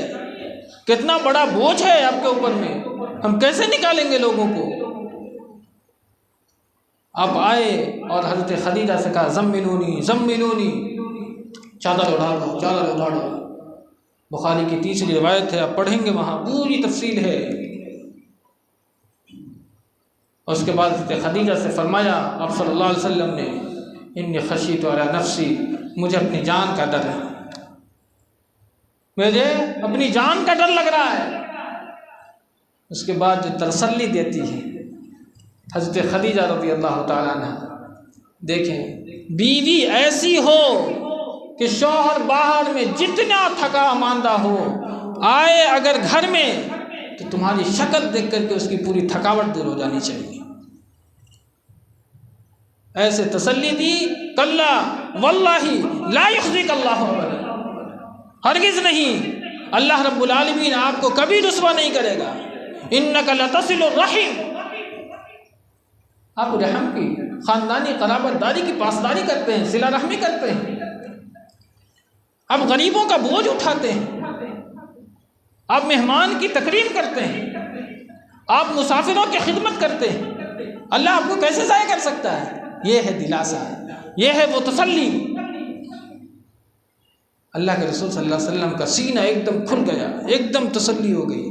कितना बड़ा बोझ है आपके ऊपर में, हम कैसे निकालेंगे लोगों को। आप आए और हज़रत खदीजा से कहा ज़म्मिलूनी ज़म्मिलूनी, चादर उड़ा दो, चादर उड़ा दो। बुखारी की तीसरी रिवायत है, आप पढ़ेंगे वहाँ पूरी तफसील है। और उसके बाद हज़रत खदीजा से फरमाया आप सल्लल्लाहु अलैहि वसल्लम ने, इन्नी खशीतु अला नफ्सी, मुझे अपनी जान का डर है, मुझे अपनी जान का डर लग रहा है। उसके बाद जो तसल्ली देती है हज़रत खदीजा रज़ी अल्लाह ताला अन्हा, देखें बीवी ऐसी हो कि शौहर बाहर में जितना थका मांदा हो, आए अगर घर में तो तुम्हारी शक्ल देख करके उसकी पूरी थकावट दूर हो जानी चाहिए। ऐसे तसल्ली दी, कल्ला वल्लाही ला युख़ज़िक अल्लाहु अबदा, हरगिज़ नहीं, अल्लाह रब्बुल आलमीन आपको कभी रुस्वा नहीं करेगा। इन्नका लतसिलुर रहीम, आप रहम की, ख़ानदानी क़राबतदारी की पासदारी करते हैं, सिला रहमी करते हैं, आप गरीबों का बोझ उठाते हैं, आप मेहमान की तकरीम करते हैं, आप मुसाफिरों की खिदमत करते हैं। अल्लाह आपको कैसे ज़ाया कर सकता है? ये है दिलासा, ये है वो तसल्ली। अल्लाह के रसूल सल्लल्लाहु अलैहि वसल्लम का सीना एकदम खुल गया, एकदम तसल्ली हो गई।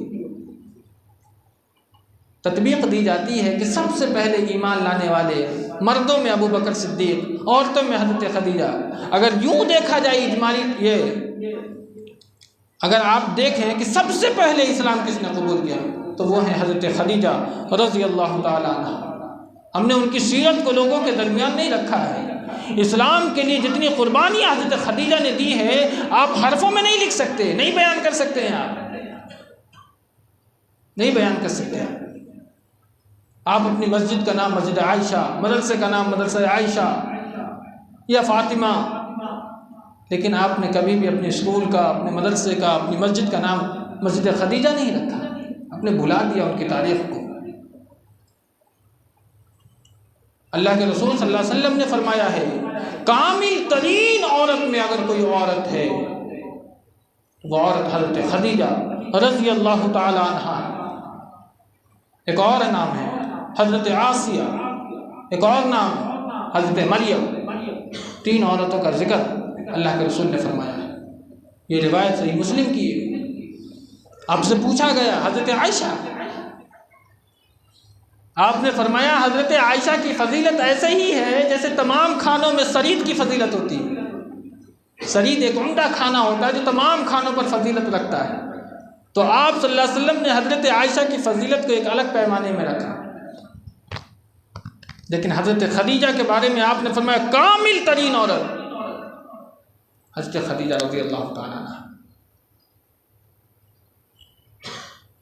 तत्बीक दी जाती है कि सबसे पहले ईमान लाने वाले मर्दों में अबू बकर सिद्दीक, औरतों में हज़रत खदीजा। अगर यूँ देखा जाए इजमाली, ये अगर आप देखें कि सबसे पहले इस्लाम किसने कबूल किया तो वो है हज़रत खदीजा रज़ी अल्लाह ताला अन्हा। हमने उनकी सीरत को लोगों के दरमियान नहीं रखा है। इस्लाम के लिए जितनी कुर्बानी हज़रत खदीजा ने दी है, आप हरफों में नहीं लिख सकते, नहीं बयान कर सकते हैं, आप नहीं बयान कर सकते हैं। आप अपनी मस्जिद का नाम मस्जिद आयशा, मदरसे का नाम मदरसा आयशा या फ़ातिमा, लेकिन आपने कभी भी अपने स्कूल का, अपने मदरसे का, अपनी मस्जिद का नाम मस्जिद खदीजा नहीं रखा। आपने भुला दिया उनकी तारीख़ को। अल्लाह के रसूल सल्लल्लाहु अलैहि वसल्लम ने फरमाया है, कामिल तरीन औरत में अगर कोई औरत है, वो औरत हज़रत खदीजा रज़ी अल्लाह ताला अन्हा। एक और नाम है हज़रत आसिया, एक और नाम हज़रत मरियम। 3 औरतों का जिक्र अल्लाह के रसूल ने फरमाया है। ये रिवायत सही मुस्लिम की है। आपसे पूछा गया हज़रत आयशा, आपने फरमाया हज़रत आयशा की फ़जीलत ऐसे ही है जैसे तमाम खानों में सरीद की फ़जीलत होती है। सरीद एक उम्दा खाना होता है जो तमाम खानों पर फ़जीलत रखता है। तो आप सल्लल्लाहु अलैहि वसल्लम ने हज़रत आयशा की फ़जीलत को एक अलग पैमाने में रखा, लेकिन हज़रत खदीजा के बारे में आपने फरमाया कामिल तरीन औरत हज़रत खदीजा रज़ी अल्लाह ताला अन्हा।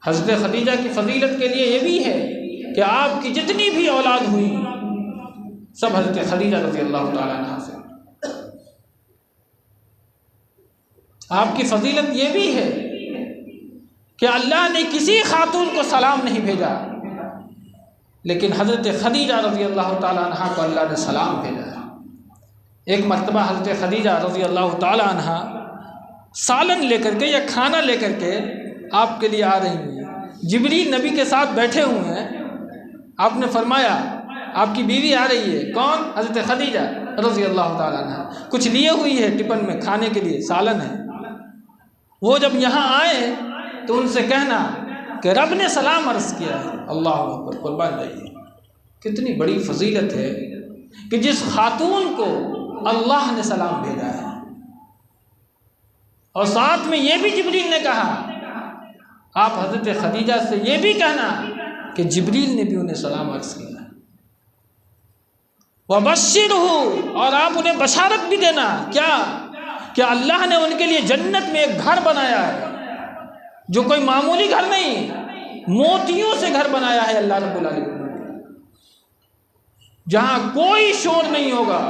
हज़रत खदीजा की फ़जीलत के लिए ये भी है कि आपकी जितनी भी औलाद हुई सब हज़रत खदीजा रज़ी अल्लाह ताला अन्हा से। आपकी फ़जीलत ये भी है कि अल्लाह ने किसी खातून को सलाम नहीं भेजा, लेकिन हज़रत खदीजा रज़ी अल्लाह ताला अन्हा को अल्लाह ने सलाम भेजा। एक मरतबा हज़रत खदीजा रज़ी अल्लाह ताला अन्हा सालन लेकर के या खाना लेकर के आपके लिए आ रही हैं। जिब्रील नबी के साथ बैठे हुए हैं। आपने फरमाया आपकी बीवी आ रही है। कौन? हज़रत खदीजा रज़ी अल्लाह ताला अन्हा। कुछ लिए हुई है टिफ़िन में खाने के लिए, सालन है। वो जब यहाँ आए तो उनसे कहना कि रब ने सलाम अर्ज़ किया है। अल्लाह अकबर, कुर्बान जाइए। कितनी बड़ी फजीलत है कि जिस खातून को अल्लाह ने सलाम भेजा है, और साथ में ये भी जिब्रील ने कहा आप हज़रत खदीजा से ये भी कहना कि जिब्रील ने भी उन्हें सलाम अर्ज़ किया। वबश्शिरहु, और आप उन्हें बशारत भी देना। क्या? कि अल्लाह ने उनके लिए जन्नत में एक घर बनाया है जो कोई मामूली घर नहीं, मोतियों से घर बनाया है अल्लाह रब्बुल आलमीन, जहां कोई शोर नहीं होगा,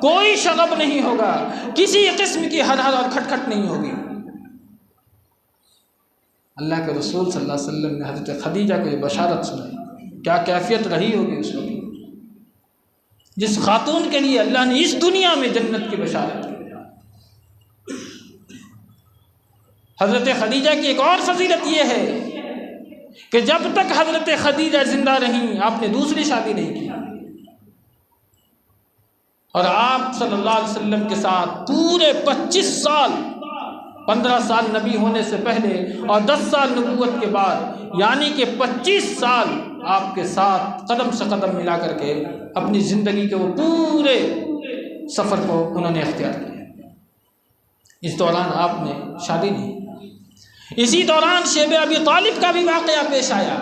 कोई शगब नहीं होगा, किसी किस्म की हरहर और खटखट नहीं होगी। अल्लाह के रसूल सल्लल्लाहु अलैहि वसल्लम ने हज़रत खदीजा को ये बशारत सुनाई। क्या कैफियत रही होगी उस वक्त, जिस खातून के लिए अल्लाह ने इस दुनिया में जन्नत की बशारत की। हज़रत खदीजा की एक और फजीलत ये है कि जब तक हज़रत खदीजा जिंदा रहीं आपने दूसरी शादी नहीं की, और आप सल्लल्लाहु अलैहि वसल्लम के साथ पूरे 25 साल, 15 साल नबी होने से पहले और 10 साल नबूवत के बाद, यानी कि 25 साल आपके साथ कदम से कदम मिला करके अपनी ज़िंदगी के वो पूरे सफ़र को उन्होंने इख्तियार किया। इस दौरान आपने शादी नहीं। इसी दौरान शेब अबी तालिब का भी वाक़या पेश आया।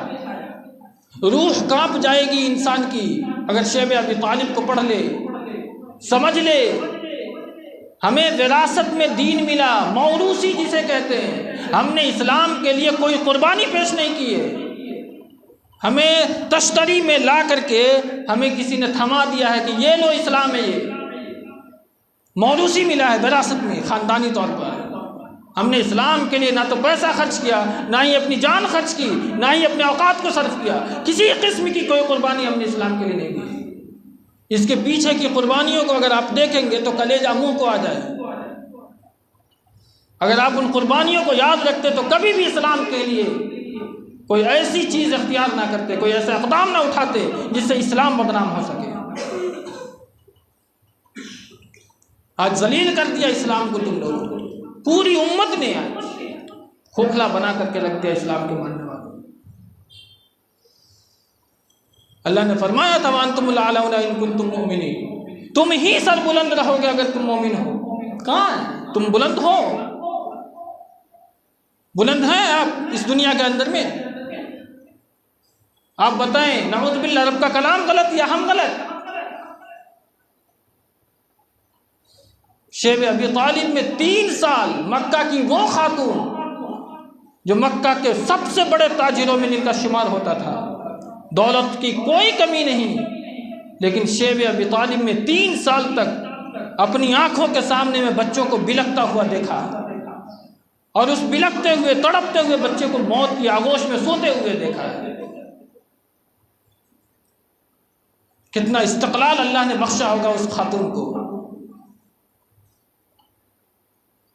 रूह कांप जाएगी इंसान की अगर शेब अबी तालिब को पढ़ ले, समझ ले। हमें विरासत में दीन मिला, मौरूसी जिसे कहते हैं। हमने इस्लाम के लिए कोई कुर्बानी पेश नहीं की है, हमें तश्तरी में ला करके हमें किसी ने थमा दिया है कि ये लो इस्लाम है। ये मौरूसी मिला है विरासत में, ख़ानदानी तौर पर। हमने इस्लाम के लिए ना तो पैसा खर्च किया, ना ही अपनी जान खर्च की, ना ही अपने औकात को सर्फ किया। किसी किस्म की कोई कुर्बानी हमने इस्लाम के लिए नहीं दी। इसके पीछे की कुर्बानियों को अगर आप देखेंगे तो कलेजा मुंह को आ जाए। अगर आप उन कुर्बानियों को याद रखते तो कभी भी इस्लाम के लिए कोई ऐसी चीज़ अख्तियार ना करते, कोई ऐसा इक़दाम ना उठाते जिससे इस्लाम बदनाम हो सके। आज जलील कर दिया इस्लाम को तुम लोगों, पूरी उम्मत ने आज खोखला बना करके रख दिया इस्लाम के मानने वालों। अल्लाह ने फरमाया था वअंतुमुल आलौना इन कुंतुम मुमिनीन, तुम ही सर बुलंद रहोगे अगर तुम मोमिन हो। कहाँ है? तुम बुलंद हो, बुलंद हैं आप इस दुनिया के अंदर में? आप बताएं, नऊज़ बिल्लाह, रब का कलाम गलत या हम गलत? शेब अबी तालिब में 3 साल मक्का की वो खातून जो मक्का के सबसे बड़े ताजिरों में जिनका शुमार होता था, दौलत की कोई कमी नहीं, लेकिन शेब अबी तालिब में 3 साल तक अपनी आंखों के सामने में बच्चों को बिलखता हुआ देखा, और उस बिलखते हुए तड़पते हुए बच्चे को मौत की आगोश में सोते हुए देखा है। कितना इस्तक़लाल अल्लाह ने बख्शा होगा उस खातून को।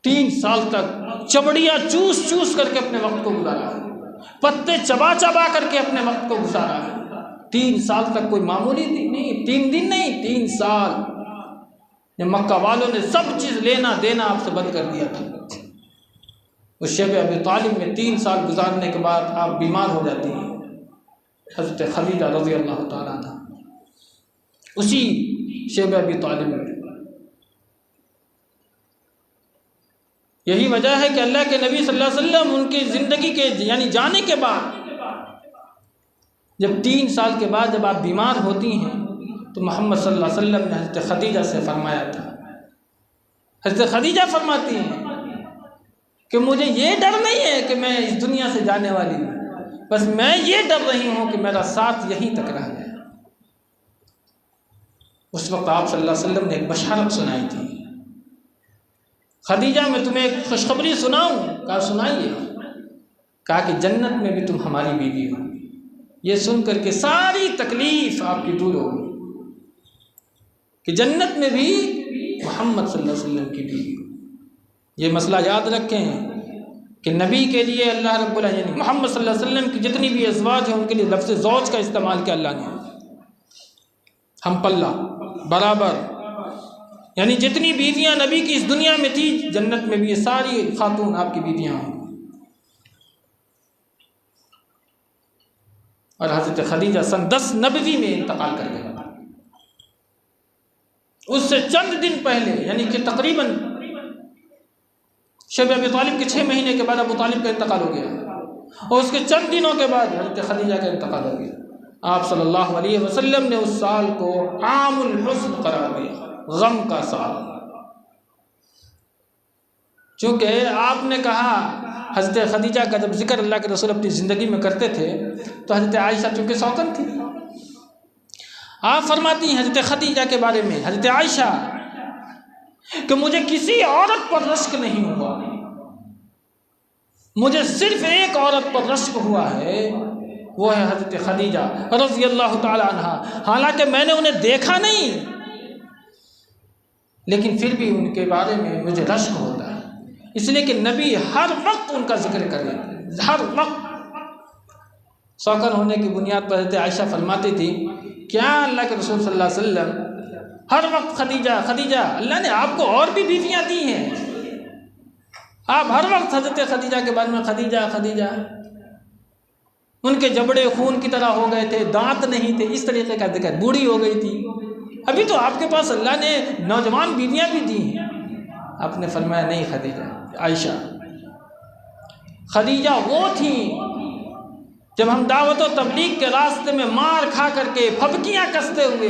3 साल तक चमड़ियाँ चूस चूस करके अपने वक्त को गुजारा, पत्ते चबा चबा करके अपने वक्त को गुजारा है। 3 साल तक कोई मामूली नहीं, 3 दिन नहीं, 3 साल। जब मक्का वालों ने सब चीज़ लेना देना आपसे बंद कर दिया था, उस शेब अबी तालिब में 3 साल गुजारने के बाद आप बीमार हो जाती हैं। हज़रत खदीजा रज़ी अल्लाह तआला अन्हा उसी शेब अबी तालिब में। यही वजह है कि अल्लाह के नबी सल्लल्लाहु अलैहि वसल्लम उनकी ज़िंदगी के यानी जाने के बाद, जब 3 साल के बाद जब आप बीमार होती हैं, तो मोहम्मद सल्लल्लाहु अलैहि वसल्लम ने हज़रत खदीजा से फरमाया था। हज़रत खदीजा फरमाती हैं कि मुझे ये डर नहीं है कि मैं इस दुनिया से जाने वाली हूँ, बस मैं ये डर रही हूँ कि मेरा साथ यहीं तक रह गया। उस वक्त आप सल्लल्लाहु अलैहि वसल्लम ने एक बशारत सुनाई थी, खदीजा मैं तुम्हें एक खुशखबरी सुनाऊं? कहा सुनाइए। कहा कि जन्नत में भी तुम हमारी बीवी हो। ये सुन करके सारी तकलीफ आपकी दूर होगी कि जन्नत में भी मोहम्मद सल्लल्लाहु अलैहि वसल्लम की बीवी हो। ये मसला याद रखें कि नबी के लिए अल्लाह रब्बुल आलमीन मोहम्मद सल्लल्लाहु अलैहि वसल्लम की जितनी भी अज़वाज हैं उनके लिए लफ्ज़ ज़ौज का इस्तेमाल किया अल्लाह ने। हम पल्ला बराबर, यानी जितनी बीवियां नबी की इस दुनिया में थी, जन्नत में भी ये सारी खातून आपकी बीवियां हों। और हज़रत खदीजा सन 10 नबवी में इंतकाल कर गए। उससे चंद दिन पहले, यानी कि तकरीबन शेब अबी तालिब के 6 महीने के बाद अबू तालिब का इंतकाल हो गया, और उसके चंद दिनों के बाद हज़रत खदीजा का इंतकाल हो गया। आप सल्लल्लाहु अलैहि वसल्लम ने उस साल को आमुल हुज़्न करार दिया, गम का साल। चूँकि आपने कहा हज़रत खदीजा का जब जिक्र अल्लाह के रसूल अपनी ज़िंदगी में करते थे तो हज़रत आयशा चूँकि सौतन थी, आप फरमाती हैं हज़रत खदीजा के बारे में, हज़रत आयशा, कि मुझे किसी औरत पर रश्क नहीं हुआ, मुझे सिर्फ एक औरत पर रश्क हुआ है, वो है हज़रत खदीजा रज़ी अल्लाह ताला अन्हा। हालांकि मैंने उन्हें देखा नहीं, लेकिन फिर भी उनके बारे में मुझे रश्क होता है, इसलिए कि नबी हर वक्त उनका जिक्र करें, हर वक्त। शौकन होने की बुनियाद पर हज़रत आयशा फरमाती थी, क्या अल्लाह के रसूल सल्लल्लाहु अलैहि वसल्लम हर वक्त खदीजा खदीजा, अल्लाह ने आपको और भी बीवियाँ दी हैं, आप हर वक्त हज़रत खदीजा के बारे में खदीजा खदीजा। उनके जबड़े खून की तरह हो गए थे, दांत नहीं थे, इस तरीके का जिक्र, बूढ़ी हो गई थी, अभी तो आपके पास अल्लाह ने नौजवान बीवियाँ भी दी हैं। आपने फरमाया नहीं खदीजा, आयशा, खदीजा वो थी जब हम दावत और तबलीग के रास्ते में मार खा करके फबकियाँ कसते हुए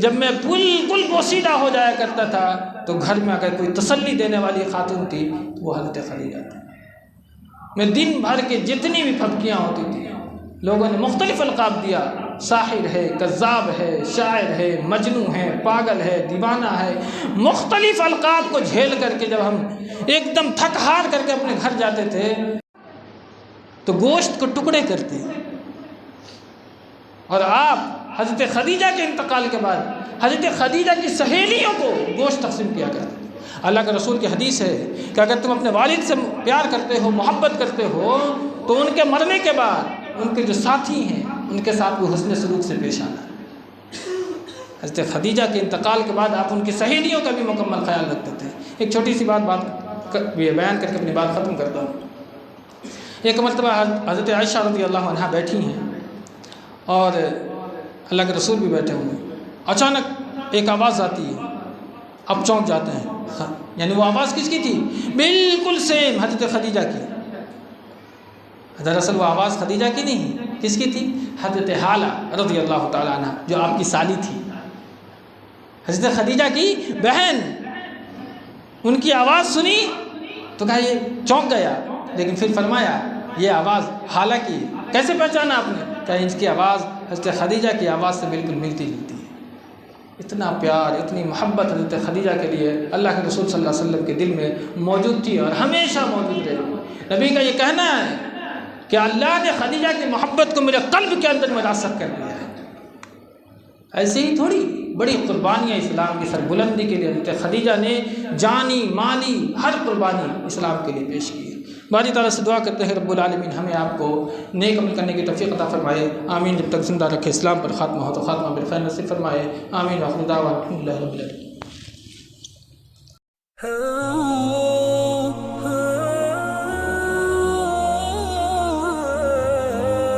जब मैं बिल्कुल पोशीदा हो जाया करता था, तो घर में अगर कोई तसल्ली देने वाली खातून थी तो वो हज़रत खदीजा थी। मैं दिन भर के जितनी भी फबकियाँ होती थी, लोगों ने मुख्तलिफ अलकाब दिया, साहिर है, कज़्ज़ाब है, शायर है, मजनू है, पागल है, दीवाना है, मुख्तलिफ अलकाब को झेल करके जब हम एकदम थक हार करके अपने घर जाते थे तो गोश्त को टुकड़े करते, और आप हज़रत खदीजा के इंतकाल के बाद हज़रत खदीजा की सहेलियों को गोश्त तक़सीम किया करते। अल्लाह के रसूल की हदीस है कि अगर तुम अपने वालिद से प्यार करते हो, मोहब्बत करते हो, तो उनके मरने के बाद उनके जो साथी हैं उनके साथ भी हुस्न सलूक से पेश आना। हज़रत खदीजा के इंतकाल के बाद आप उनकी सहेलियों का भी मुकम्मल ख्याल रखते थे। एक छोटी सी बात बयान करके अपनी बात ख़त्म करता हूँ। एक मरतबा हज़रत आयशा रज़ी अल्लाह अन्हा बैठी हैं और अल्लाह के रसूल भी बैठे हुए हैं, अचानक एक आवाज़ आती है, अब चौंक जाते हैं, यानी वो आवाज़ किसकी थी? बिल्कुल सेम हज़रत खदीजा की। दरअसल वो आवाज़ खदीजा की नहीं, किसकी थी? हज़रत हाला रज़ी अल्लाह ताला अन्हा, जो आपकी साली थी, हज़रत खदीजा की बहन। उनकी आवाज़ सुनी तो कहा ये चौंक गया, लेकिन फिर फरमाया ये आवाज़ हाला की। कैसे पहचाना आपने? कहा इसकी आवाज़ हज़रत खदीजा की आवाज़ से बिल्कुल मिलती जुलती है। इतना प्यार, इतनी मोहब्बत हज़रत खदीजा के लिए अल्लाह के रसूल सल्लल्लाहु अलैहि वसल्लम के दिल में मौजूद थी और हमेशा मौजूद रही। नबी का ये कहना है कि अल्लाह ने खदीजा की मोहब्बत को मेरे कल्ब के अंदर मुरासख कर दिया है। ऐसे ही थोड़ी बड़ी कुर्बानियाँ इस्लाम की सरबुलंदी के लिए हज़रत खदीजा ने जानी माली हर कुर्बानी इस्लाम के लिए पेश की है। बारी ताला से दुआ करते हैं रब्बुल आलमीन हमें आपको नेक अमल करने की तौफीक अता फरमाए, आमीन। जब तक जिंदा रखे, इस्लाम पर ख़ात्मा हो तो ख़ात्मा बिल खैर नसीब फरमाए, आमीन। व आखिर दावा अल्हम्दुलिल्लाहि रब्बिल आलमीन।